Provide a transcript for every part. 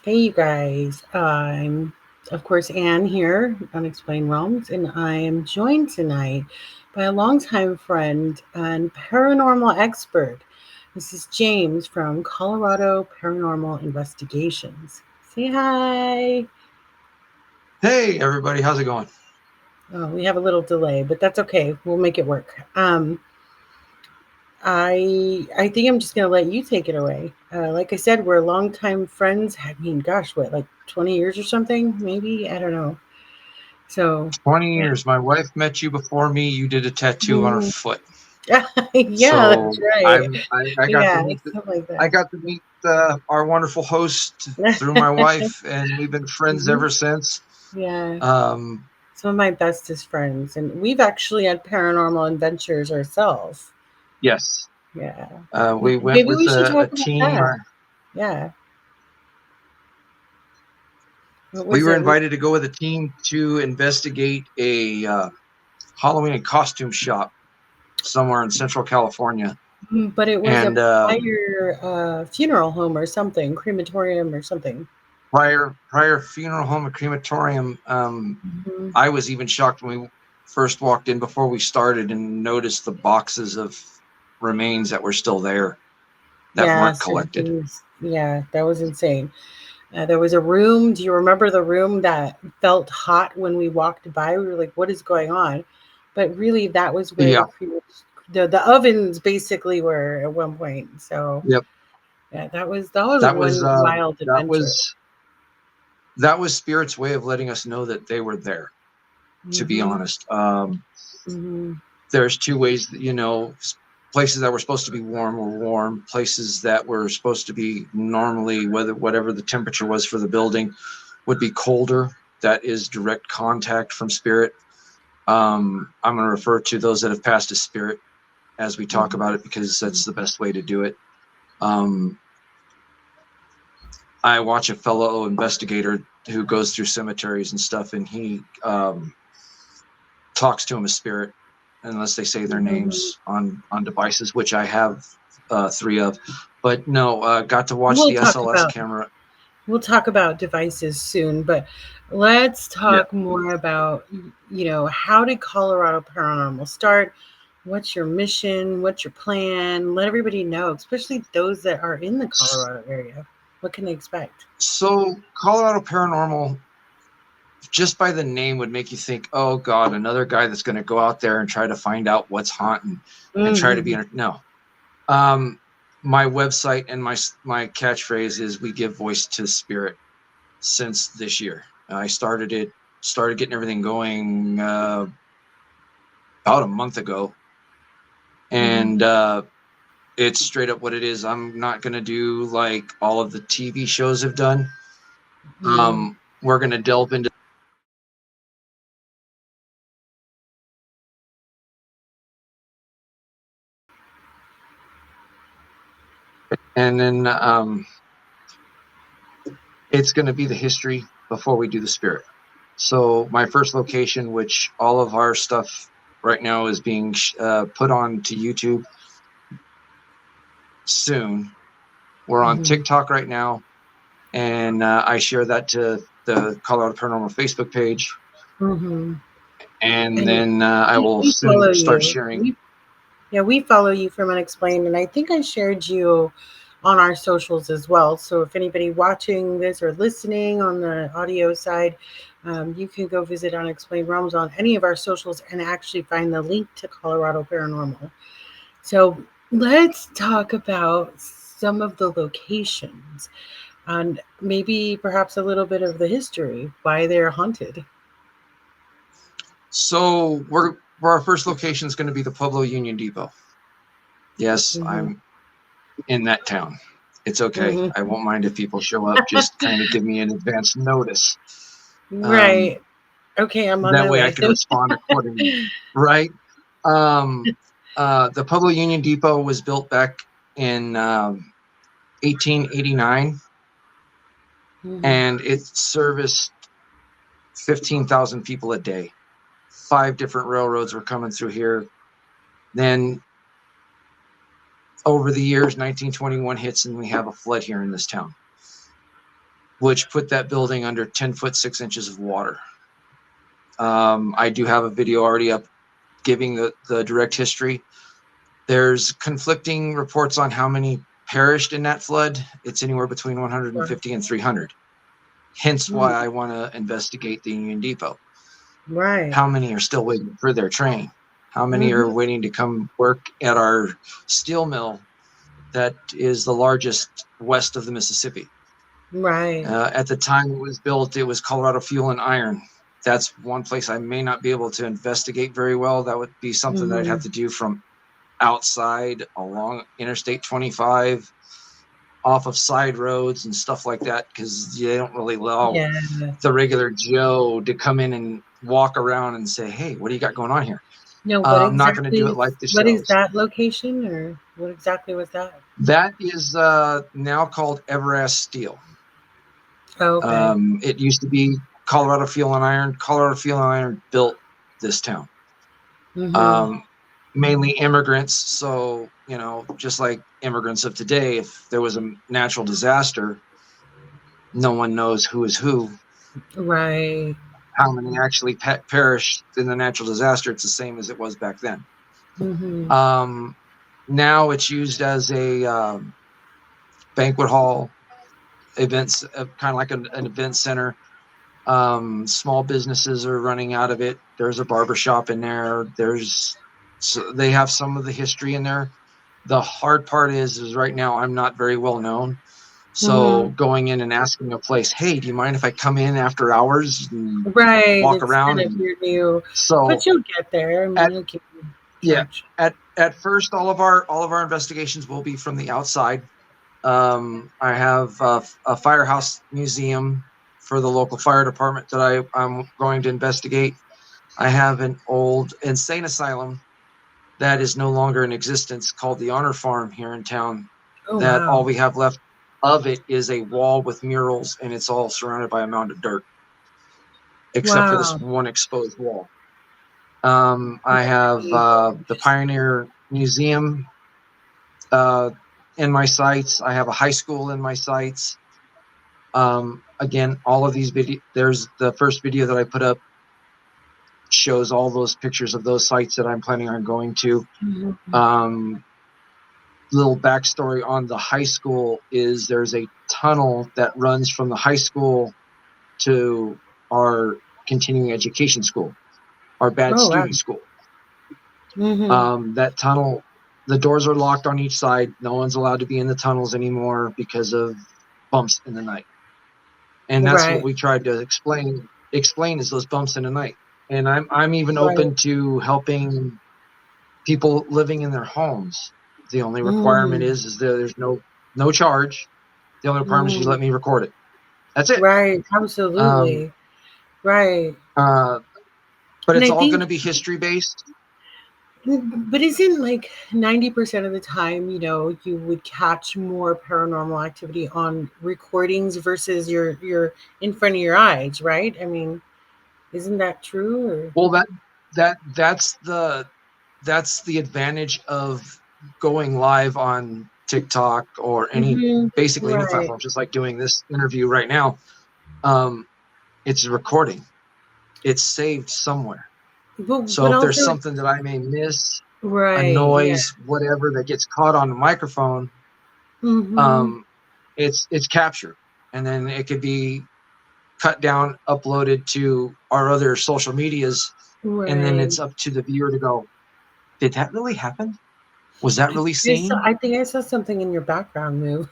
Hey, you guys. I'm, of course, Anne here, Unexplained Realms, and I am joined tonight by a longtime friend and paranormal expert. This is James from Colorado Paranormal Investigations. Say hi. Hey everybody, how's it going? Oh, we have a little delay, but that's okay. We'll make it work. I think I'm just gonna let you take it away. Like I said, we're longtime friends. I mean, gosh, what, like 20 years or something? Maybe, I don't know. So, 20 yeah. years. My wife met you before me. You did a tattoo on her Mhm. foot. Yeah, So that's right. I got to Yeah, meet something like I that. got to meet our wonderful host through my wife, and we've been friends Mhm. ever since. Yeah, Um, some of my bestest friends, and we've actually had paranormal adventures ourselves. yes, Yeah, we went maybe with we should a talk about team. that. Yeah, what We was were it? invited to go with a team to investigate a Halloween and costume shop somewhere in Central California, But it was a and prior funeral home or something, crematorium or something. prior funeral home and crematorium. Hmm. I was even shocked when we first walked in before we started and noticed the boxes of remains that were still there that Yeah, weren't certain collected. things. Yeah, that was insane. There was a room. Do you remember the room that felt hot when we walked by? We were like, "What is going on?" But really, that was where Yeah. the ovens basically were at one point. So Yep. yeah, that was That was one wild that adventure. was that was Spirit's way of letting us know that they were there. To be Hmm. honest, Hmm. there's two ways that, places that were supposed to be warm were warm. Places that were supposed to be normally, whatever the temperature was for the building, would be colder. That is direct contact from Spirit. I'm going to refer to those that have passed as Spirit as we talk about it, because that's the best way to do it. Um, I watch a fellow investigator who goes through cemeteries and stuff, and he talks to him as Spirit, unless they say their Hmm. names on devices, which I have three of. But no, got to watch We'll the talk SLS about camera. we'll talk about devices soon, but let's Yeah. talk more about, how did Colorado Paranormal start? What's your mission? What's your plan? Let everybody know, especially those that are in the Colorado area. What can they expect? So Colorado Paranormal, just by the name, would make you think, oh God, another guy that's going to go out there and try to find out what's haunting and try to be Hmm. no. Um, my website and my catchphrase is "We give voice to spirit." Since this year, I started getting everything going about a month ago, and Hmm. it's straight up what it is. I'm not gonna do like all of the TV shows have done. Hmm. We're gonna delve into, and then it's gonna be the history before we do the spirit. So my first location, which all of our stuff right now is being put on to YouTube soon. We're on Hmm. TikTok right now, and I share that to the Colorado Paranormal Facebook page, Hmm. and And then I will we follow soon start you. sharing. Yeah, we follow you from Unexplained, and I think I shared you on our socials as well. So if anybody watching this or listening on the audio side, you can go visit Unexplained Realms on any of our socials and actually find the link to Colorado Paranormal. So let's talk about some of the locations and maybe perhaps a little bit of the history, why they're haunted. So our first location is going to be the Pueblo Union Depot. Yes, Hmm. I'm in that town. It's okay. Hmm. I won't mind if people show up. Just kind of give me an advance notice. Um, Right. Okay, I'm on that my way I way. can respond accordingly. Right. Um, the Pueblo Union Depot was built back in 1889, Hmm. and it serviced 15,000 people a day. 5 different railroads were coming through here. Then over the years, 1921 hits, and we have a flood here in this town. which put that building under 10 foot 6 inches of water. I do have a video already up giving the direct history. There's conflicting reports on how many perished in that flood. It's anywhere between 150 and 300. Hence why I want to investigate the Union Depot. Right. How many are still waiting for their train? How many are waiting to come work at our steel mill that is the largest west of the Mississippi? Right. At the time it was built, it was Colorado Fuel and Iron. That's one place I may not be able to investigate very well. That would be something that I'd have to do from outside along Interstate 25, off of side roads and stuff like that, because they don't really allow the regular Joe to come in and walk around and say, "Hey, what do you got going on here?" No, I'm not going to do it like the what is shows. that location, or what exactly was that? That is now called Everest Steel. Oh, okay. It used to be Colorado Fuel and Iron. Colorado Fuel and Iron built this town. Mainly immigrants. So, just like immigrants of today, if there was a natural disaster, no one knows who is who. Right. How many actually perished in the natural disaster? It's the same as it was back then. Now it's used as a banquet hall, events, kind of like an event center. Small businesses are running out of it. There's a barbershop in there. So they have some of the history in there. The hard part is right now I'm not very well known. So going in and asking a place, "Hey, do you mind if I come in after hours and Right. walk It's around?" kind of your new, So but you'll get there. I mean, you'll keep traction. At first, all of our investigations will be from the outside. I have a firehouse museum for the local fire department that I'm going to investigate. I have an old insane asylum that is no longer in existence called the Honor Farm here in town. Oh, That all wow. we have left of it is a wall with murals, and it's all surrounded by a mound of dirt, except for this Wow. one exposed wall. I have the Pioneer Museum in my sites. I have a high school in my sites. Again, all of these there's the first video that I put up shows all those pictures of those sites that I'm planning on going to. Little backstory on the high school is there's a tunnel that runs from the high school to our continuing education school, our bad Oh, wow. student school. That tunnel, the doors are locked on each side. No one's allowed to be in the tunnels anymore because of bumps in the night. And that's what we tried to explain is those bumps in the night. And I'm even open to helping people living in their homes. The only requirement is there's no charge. The only requirement is you let me record it. That's it. Right. Absolutely. Right. But And it's I all going think, to be history based. but isn't like 90% of the time, you would catch more paranormal activity on recordings versus your in front of your eyes, right? I mean, isn't that true? Or? Well, that's the advantage of going live on TikTok or basically any Right. platform, just like doing this interview right now. It's a recording. It's saved somewhere. So But if there's also, something that I may miss, a right. Yeah. noise, whatever that gets caught on the microphone, it's captured, and then it could be cut down, uploaded to our other social medias, and then Right. it's up to the viewer to go, did that really happen? Was that really seen? I think I saw something in your background move.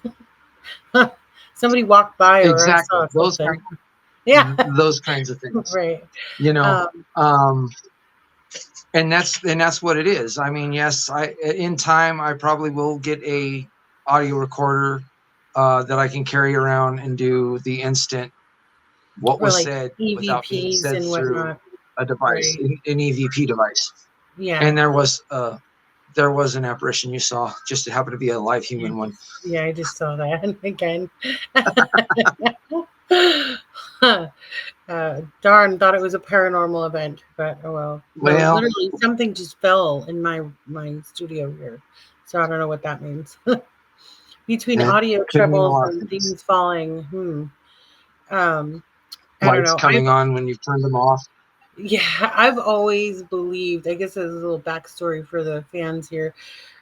Somebody walked by, or I Exactly. saw Those something. Yeah. those kinds of things. Right. You know, Um, and that's what it is. I mean, yes, in time I probably will get a audio recorder that I can carry around and do the instant what or was like said without being EVPs said and through whatnot. a device, Right. an EVP device. Yeah. And there was an apparition you saw, just it happened to be a live human one. Yeah, I just saw that again. Darn, thought it was a paranormal event, but oh well. No, Well, literally something just fell in my studio here, so I don't know what that means. Between it audio could mean a troubles lot of and things. things falling, Um, I don't Lights know. coming on when you've turned them off. Yeah, I've always believed, I guess as a little backstory for the fans here.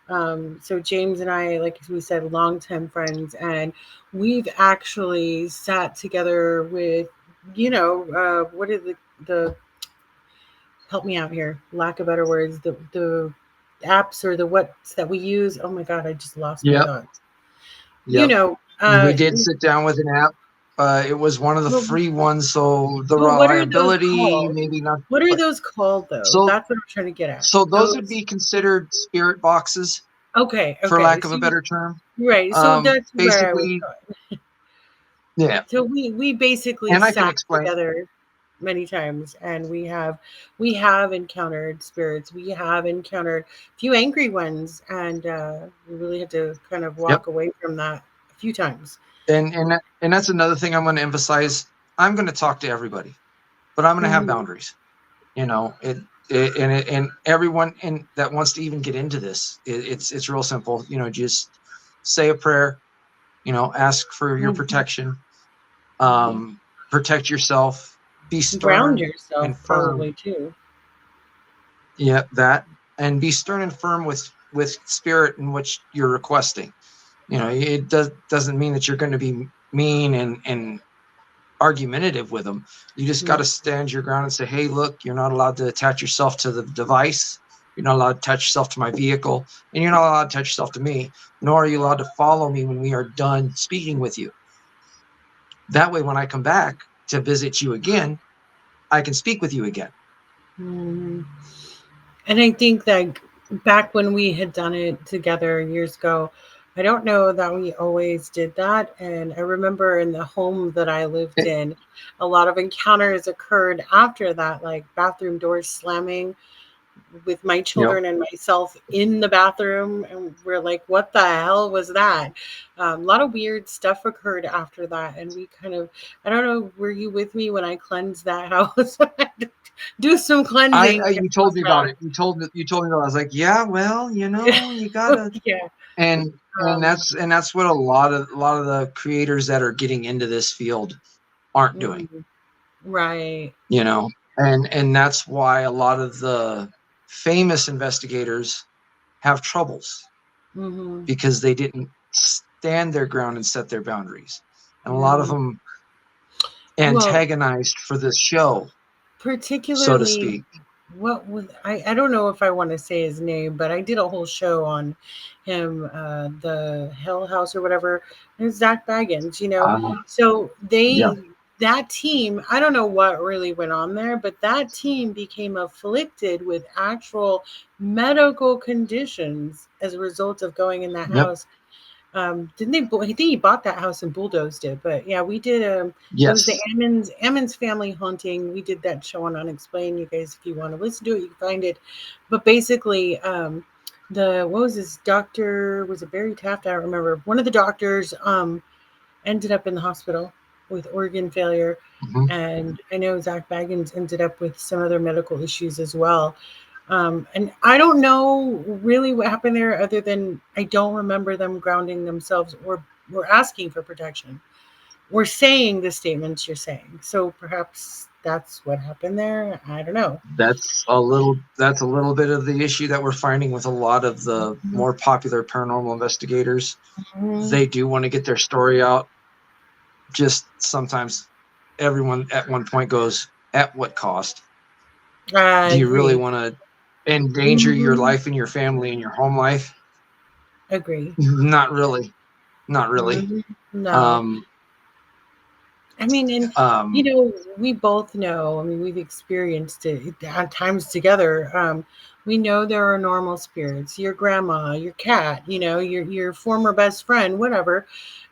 So James and I, like we said, longtime friends, and we've actually sat together with, what are the help me out here, lack of better words, the apps or the what's that we use. Oh my God, I just lost my Yep. thoughts. You Yep. know, We did sit down with an app. It was one of the well, free ones, so the but what are those reliability called? maybe not What are quite. those called though? So That's what I'm trying to get at. so those would Those. be considered spirit boxes, Okay, for okay. lack of So a better term. right. So that's where I was Basically, going. yeah. So we basically And I can sat explain. together many times, and we have encountered spirits. We have encountered a few angry ones, and we really had to kind of Yep. walk away from that a few times. And that's another thing I'm going to emphasize. I'm going to talk to everybody, but I'm going to have Hmm. boundaries. You know, and everyone that wants to even get into this, it's real simple. You know, just say a prayer. You know, ask for your Hmm. protection. Protect yourself. Be Ground stern yourself and firm. probably too. Yeah, that, and be stern and firm with spirit in which you're requesting. You know, it doesn't mean that you're going to be mean and argumentative with them. You just got Mm-hmm. to stand your ground and say, hey, look, you're not allowed to attach yourself to the device. You're not allowed to attach yourself to my vehicle, and you're not allowed to attach yourself to me, nor are you allowed to follow me when we are done speaking with you. That way, when I come back to visit you again, I can speak with you again. Hmm. And I think that back when we had done it together years ago, I don't know that we always did that. And I remember in the home that I lived It, in, a lot of encounters occurred after that, like bathroom doors slamming with my yep. children and myself in the bathroom. And we're like, what the hell was that? A lot of weird stuff occurred after that. And we kind of, I don't know, were you with me when I cleansed that house? Do some I cleansing. you told me about it. You told me about it. I was like, yeah, well, you gotta, Yeah. and that's what a lot of the creators that are getting into this field aren't doing. Mm, right. You know, and that's why a lot of the famous investigators have troubles, Hmm. because they didn't stand their ground and set their boundaries, and a lot of Mm. them Well, antagonized for this show, so to particularly, speak. what was I don't know if I want to say his name, but I did a whole show on him, the Hell House or whatever. And Zach Baggins, Uh, So yeah. that team, I don't know what really went on there, but that team became afflicted with actual medical conditions as a result of going in that Yep. house. Didn't they? I think he bought that house and bulldozed it. But yeah, we did. It was the Yes. Ammons family haunting. We did that show on Unexplained. You guys, if you want to listen to it, you can find it. But basically, the what was this doctor? Was it Barry Taft? I don't remember. One of the doctors ended up in the hospital with organ failure. Hmm. And I know Zach Baggins ended up with some other medical issues as well. And I don't know really what happened there, other than I don't remember them grounding themselves or asking for protection or saying the statements you're saying. So perhaps that's what happened there. I don't know. That's a little bit of the issue that we're finding with a lot of the Mhm. more popular paranormal investigators. Mhm. They do want to get their story out. Just sometimes everyone at one point goes, at what cost? I Do you really agree. want to endanger your Mhm. life and your family and your home life? Agree. Not really. Not really. Mhm. No. Um, I mean, and um, we both know. I mean, we've experienced it at times together. We know there are normal spirits, your grandma, your cat, your former best friend, whatever.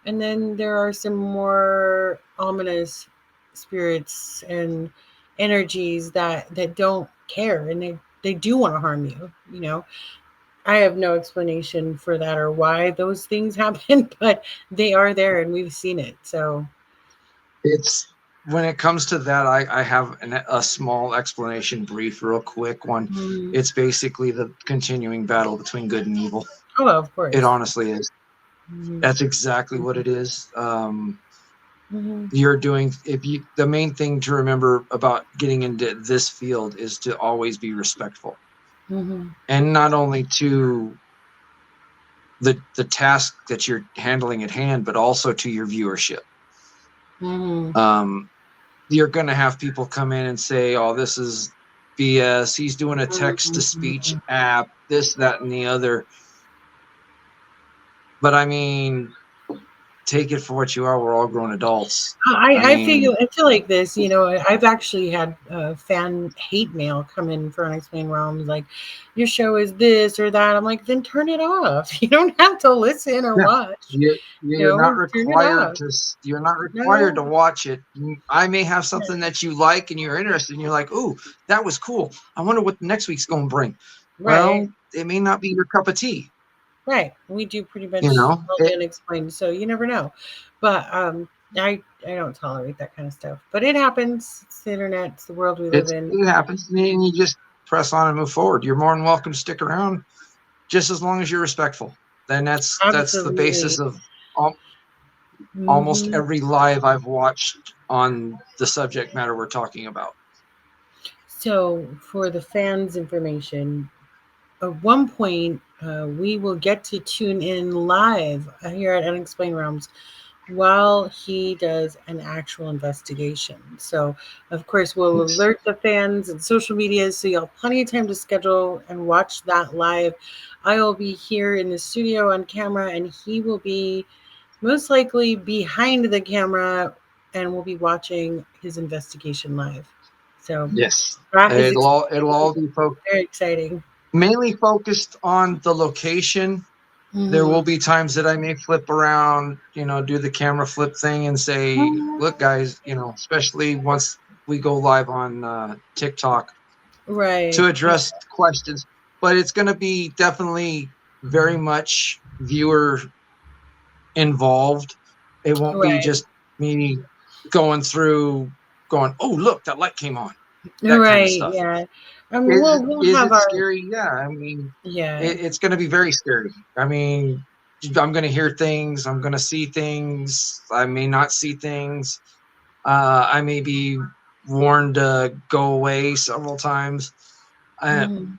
And then there are some more ominous spirits and energies that don't care, and they do want to harm you. I have no explanation for that or why those things happen, but they are there and we've seen it. So. it's when it comes to that, I have a small explanation, brief, real quick one. Mm. It's basically the continuing battle between good and evil. Oh, of It course. honestly is. Mhm. That's exactly what it is. Mm-hmm. you're doing, the main thing to remember about getting into this field is to always be respectful, Mm-hmm. and not only to the task that you're handling at hand, but also to your viewership. Mm-hmm. um you're going to have people come in and say, oh, this is BS, he's doing a text to speech Mm-hmm. app, this, that, and the other. But I mean, take it for what you are. We're all grown adults. I mean, I feel like this. You know, I've actually had fan hate mail come in for Unexplained Realms, like your show is this or that. I'm like, then turn it off. You don't have to listen or yeah, watch. You you're not know, turn it required off. to. You're not required No, to watch it. I may have something that you like and you're interested, and you're like, "Ooh, that was cool. I wonder what next week's going to bring." right, Well, it may not be your cup of tea. right. We do pretty You much know, all the unexplained, so you never know. But I don't tolerate that kind of stuff. But it happens. It's the internet. It's the world we live in. it happens, and then you just press on and move forward. You're more than welcome to stick around, just as long as you're respectful. Then that's the basis Absolutely. of almost Hmm. every live I've watched on the subject matter we're talking about. So for the fans' information, at one point, we will get to tune in live here at Unexplained Realms while he does an actual investigation. So, of course, we'll Yes. alert the fans and social media so you'll have plenty of time to schedule and watch that live. I will be here in the studio on camera, and he will be most likely behind the camera, and we'll be watching his investigation live. So, Yes. that is It'll all be very exciting. mainly focused on the location. There will Mhm. be times that I may flip around, do the camera flip thing and say, "Look, guys," especially once we go live on TikTok, to Right. Yeah. address questions. But it's going to be definitely very much viewer involved. It won't be Right. just me going through, going, "Oh, look, that light came on," that kind of Right. stuff. Yeah. I mean, Is we'll is have it our scary? Yeah, I mean, yeah. it's going to be very scary. I mean, I'm going to hear things. I'm going to see things. I may not see things. I may be warned to go away several times. Uh, Mhm.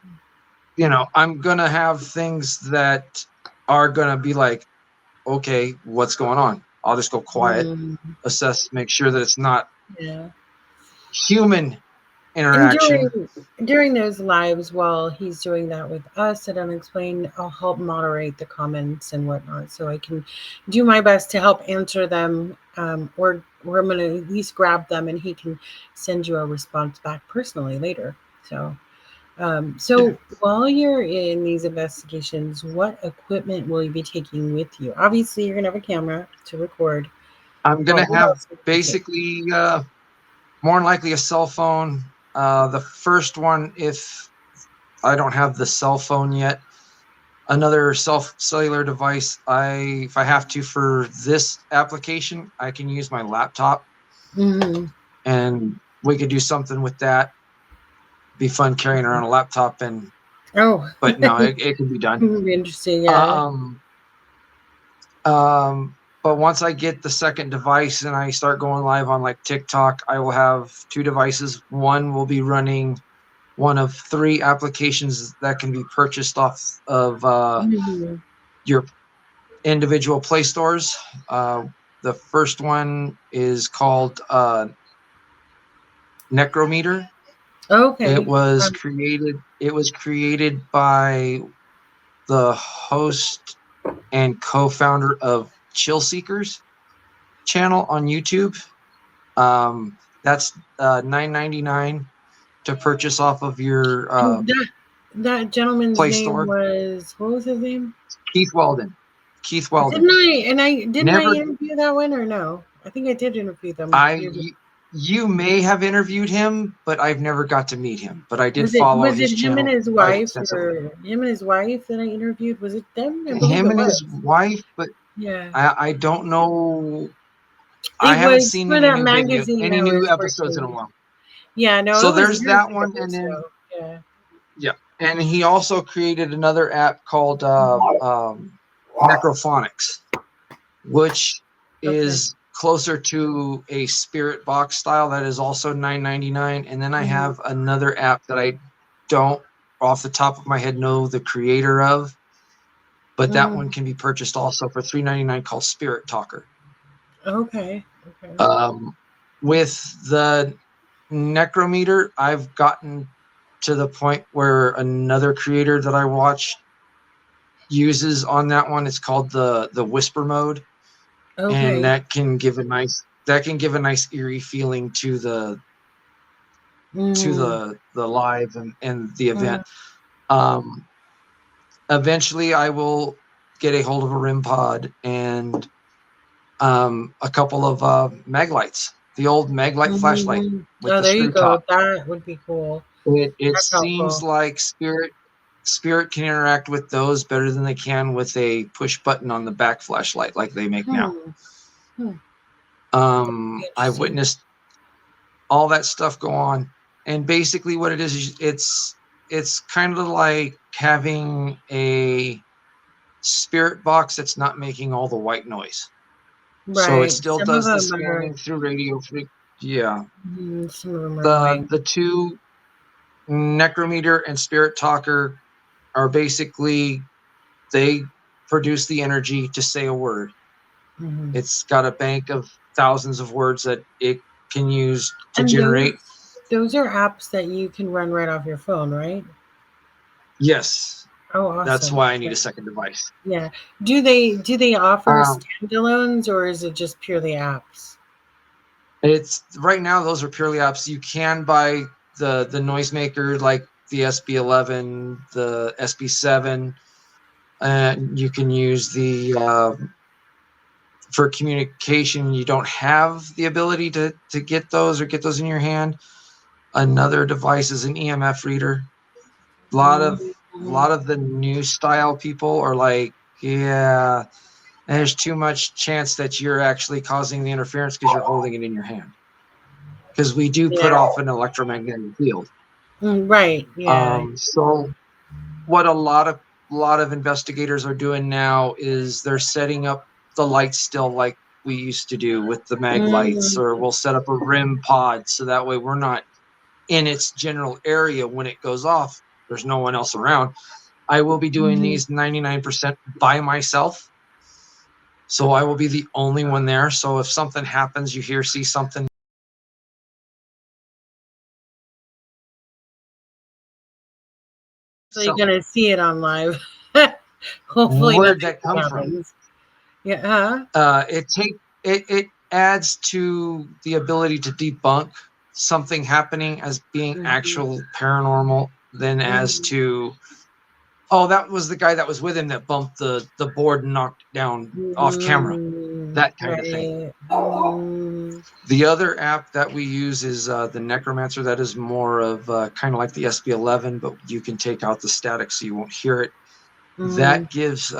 I'm going to have things that are going to be like, okay, what's going on? I'll just go quiet, Mhm. assess, make sure that it's not Yeah. human And interaction. during those lives, while he's doing that with us at Unexplained, I'll help moderate the comments and whatnot, so I can do my best to help answer them, or I'm gonna at least grab them, and he can send you a response back personally later. So, Yeah. while you're in these investigations, what equipment will you be taking with you? Obviously, you're gonna have a camera to record. I'm going But to what have else will you take? basically more than likely a cell phone. The first one, if I don't have the cell phone yet, another cellular device. If I have to for this application, I can use my laptop, Hmm. and we could do something with that. Be fun carrying around a laptop, Oh, but no, it can be done. interesting. Yeah. Um, but once I get the second device and I start going live on like TikTok, I will have two devices. One will be running one of three applications that can be purchased off of Mhm. your individual Play stores. The first one is called Necrometer. It Okay. was created. It was created by the host and co-founder of Chill Seekers channel on YouTube. That's $9.99 to purchase off of your And that gentleman's Play name Store. was, what was his name? Keith Weldon. Keith Weldon. Didn't I Never. interview that one or no? I think I did interview them I. years ago. You may have interviewed him, but I've never got to meet him. But I did Was it follow was it his him and channel his quite wife, extensively. or him and his wife that I interviewed? Was it them? I believe Him it and his was. wife, but Yeah. I don't know. I It haven't was seen for that magazine any I new was episodes in a working. while. Yeah, no, So it was there's years that ago. one, and then So yeah. yeah, and he also created another app called Necrophonics, which Okay. is closer to a spirit box style that is also $9.99. And then I Mm-hmm. have another app that I don't off the top of my head know the creator of, but that one Mm-hmm. can be purchased also for $3.99 called Spirit Talker. Okay. Okay. Um, with the Necrometer, I've gotten to the point where another creator that I watched uses on that one. It's called the Whisper mode, and Okay. that can give a nice eerie feeling to Mm-hmm. the live and the event. Um, eventually, I will get a hold of a RIM pod and a couple of mag lights, the old mag light flashlight Mm-hmm. with Oh, the there you screw go. top. That would be cool. It That's seems helpful. like spirit can interact with those better than they can with a push button on the back flashlight like they make now. Hmm. Hmm. I've Interesting. witnessed all that stuff go on, and basically what it is it's kind of like having a spirit box that's not making all the white noise. So it Right. still Some of does the them are. scanning through radio yeah. Some of them are The annoying. the two Necrometer and Spirit Talker are basically they produce the energy to say a word. Hmm. It's got a bank of thousands of words that it can use to And generate. those are apps that you can run right off your phone, right? Yes, Oh, that's awesome. why I need Yeah. a second device. Yeah. Do they offer Um, standalones or is it just purely apps? it's right now those are purely apps. You can buy the noisemaker like the SB11, the SB7, and you can use the for communication. You don't have the ability to get those or get those in your hand. Another device is an EMF reader. A lot of Mm-hmm. the new style people are like, yeah, there's too much chance that you're actually causing the interference because you're holding it in your hand. Because we do put Yeah. off an electromagnetic field. Right. Yeah. So what a lot of investigators are doing now is they're setting up the lights still like we used to do with the mag lights, or Mm-hmm. we'll set up a rim pod so that way we're not in its general area when it goes off. There's no one else around. I will be doing these 99% by myself. So I will be the only one there. So if something happens, you see something. So you're So gonna see it on live. Hopefully where'd nothing that come from? happens. Yeah. Huh? It adds to the ability to debunk something happening as being Mm-hmm. actual paranormal than as Mm-hmm. to, oh, that was the guy that was with him that bumped the board and knocked it down off camera, Mm-hmm. that kind of thing. Right. Mm-hmm. The other app that we use is the Necromancer. That is more of kind of like the SB11, but you can take out the static so you won't hear it. Mm-hmm. That gives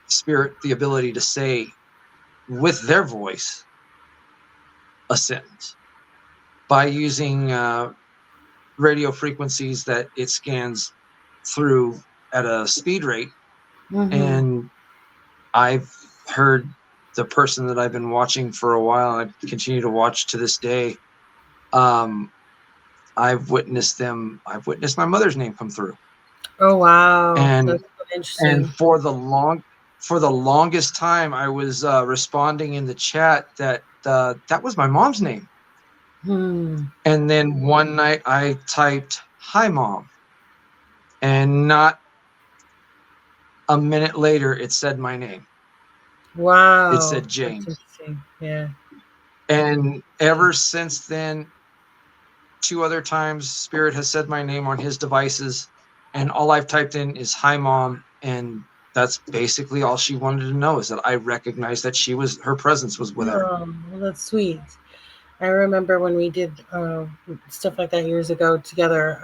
spirit the ability to say with their voice a sentence by using radio frequencies that it scans through at a speed rate. Mm-hmm. And I've heard the person that I've been watching for a while, and I continue to watch to this day. Um, I've witnessed my mother's name come through, Oh wow, and that's so and interesting. for the longest time, I was responding in the chat that that was my mom's name. Hmm. And then one night I typed "Hi, Mom," and not a minute later, it said my name. It Wow, said that's James. interesting. Yeah. And ever since then, two other times, Spirit has said my name on his devices, and all I've typed in is "Hi, Mom," and that's basically all she wanted to know, is that I recognized that her presence was with her. Oh, well, that's sweet. I remember when we did stuff like that years ago together.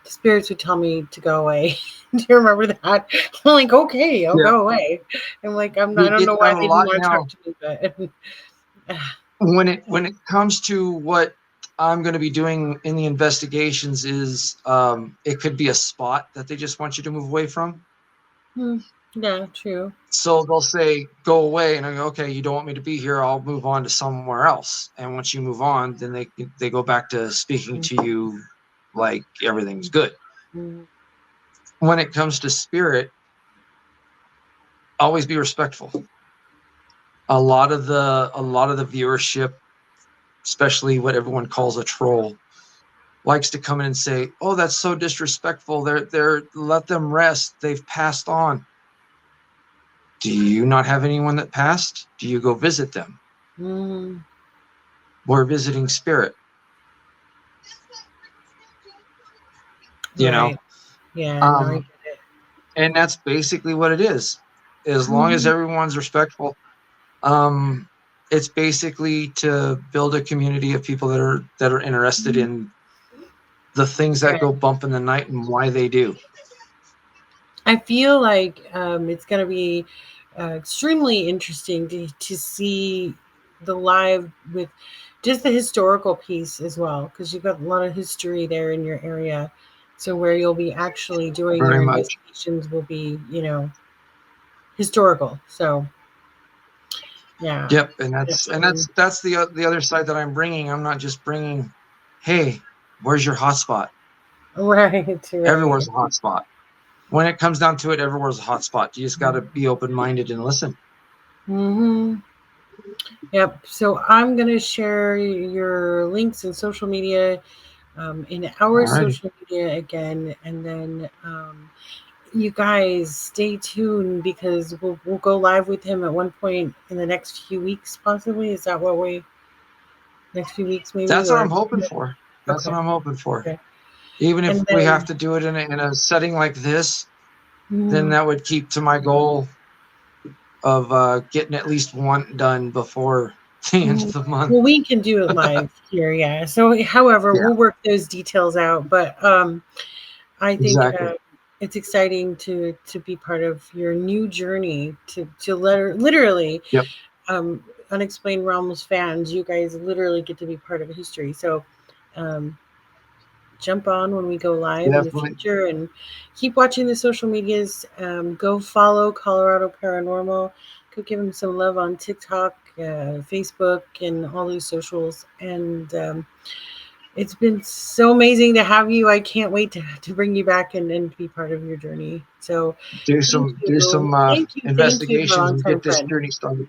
Spirits would tell me to go away. Do you remember that? I'm like, okay, I'll Yeah, go away. I'm like, I we don't get know that why a they didn't lot want to now. talk to me, but When it comes to what I'm going to be doing in the investigations is it could be a spot that they just want you to move away from. Hmm, Yeah, true. So they'll say, go away. And I go, okay, you don't want me to be here. I'll move on to somewhere else. And once you move on, then they go back to speaking to you like everything's good. Mm-hmm. When it comes to spirit, always be respectful. A lot of the viewership, especially what everyone calls a troll, likes to come in and say, "Oh, that's so disrespectful. They're let them rest. They've passed on." Do you not have anyone that passed? Do you go visit them? Mm-hmm. We're visiting spirit, you know. Right. Yeah, no, I Um, get it. and that's basically what it is. As long as Mhm. everyone's respectful, um, it's basically to build a community of people that are interested in the things that Right. go bump in the night and why they do. I feel like it's going to be extremely interesting to see the live with just the historical piece as well, because you've got a lot of history there in your area. So where you'll be actually doing your Very much. investigations will be, historical. So yeah, Yep, and that's and definitely. that's that's the other side that I'm bringing. I'm not just bringing, hey, where's your hotspot? Right, right. Everywhere's a hotspot. When it comes down to it, everywhere's a hotspot. You just got to be open minded and listen. Mm-hmm. Yep. So I'm going to share your links and social media in our All righty. social media again, and then you guys stay tuned because we'll go live with him at one point in the next few weeks, possibly. Is that what we next few weeks maybe That's what I'm or hoping for. That's what okay, I'm hoping for. okay, Even if and we have then to do it in a setting like this, then mm, that would keep to my goal of getting at least one done before the end of mm, the month. well, we can do it live here, yeah. So, however, Yeah, we'll work those details out, but I think exactly. it's exciting to be part of your new journey literally Yep, um, Unexplained Realms fans. You guys literally get to be part of history. So um, jump on when we go live in the definitely. future and keep watching the social medias. Go follow Colorado Paranormal. Go give them some love on TikTok, Facebook, and all these socials. And it's been so amazing to have you. I can't wait to bring you back and be part of your journey. So do thank some do you. some Thank you, my investigations long and time get this friend. journey started.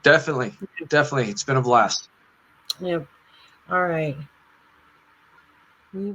Definitely, definitely. It's been a blast. Yep. All right. We